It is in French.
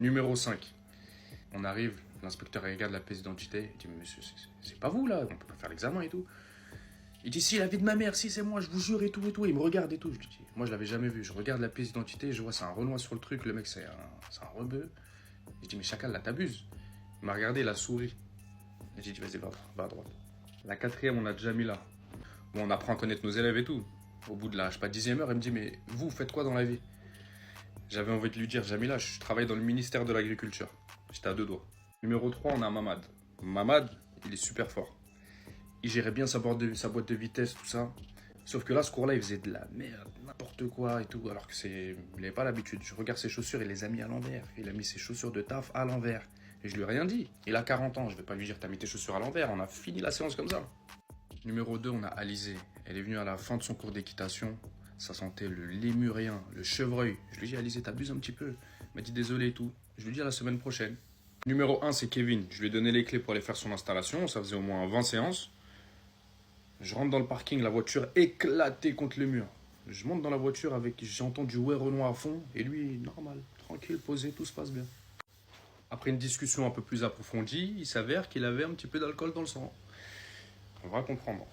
Numéro 5. On arrive, l'inspecteur regarde la pièce d'identité. Il dit, mais monsieur, c'est pas vous là, on peut pas faire l'examen et tout. Il dit, si, la vie de ma mère, si, c'est moi, je vous jure et tout et tout. Il me regarde et tout. Je lui dis, moi je l'avais jamais vu. Je regarde la pièce d'identité, je vois c'est un Renoir sur le truc, le mec c'est un rebeu. Je dis, mais chacal, là t'abuses. Il m'a regardé, il a souri. J'ai dit, vas-y, va à droite. La quatrième, on a Jamila. Bon, on apprend à connaître nos élèves et tout. Au bout de la, je sais pas, 10e heure, elle me dit, mais vous faites quoi dans la vie? J'avais envie de lui dire, Jamila, je travaille dans le ministère de l'Agriculture. J'étais à deux doigts. Numéro 3, on a Mamad. Mamad, il est super fort. Il gérait bien sa boîte de vitesse, tout ça. Sauf que là, ce cours-là, il faisait de la merde, n'importe quoi et tout. Alors que il n'avait pas l'habitude. Je regarde ses chaussures, il les a mis à l'envers. Il a mis ses chaussures de taf à l'envers. Et je lui ai rien dit. Il a 40 ans, je vais pas lui dire, t'as mis tes chaussures à l'envers. On a fini la séance comme ça. Numéro 2, on a Alizé. Elle est venue à la fin de son cours d'équitation. Ça sentait le lémurien, le chevreuil. Je lui ai dit, Alizé, t'abuses un petit peu. Elle m'a dit désolé et tout. Je lui ai dit à la semaine prochaine. Numéro 1, c'est Kevin. Je lui ai donné les clés pour aller faire son installation. Ça faisait au moins 20 séances. Je rentre dans le parking, la voiture éclatée contre le mur. Je monte dans la voiture avec, j'entends du ouais Renoir à fond. Et lui, normal, tranquille, posé, tout se passe bien. Après une discussion un peu plus approfondie, il s'avère qu'il avait un petit peu d'alcool dans le sang. On va comprendre.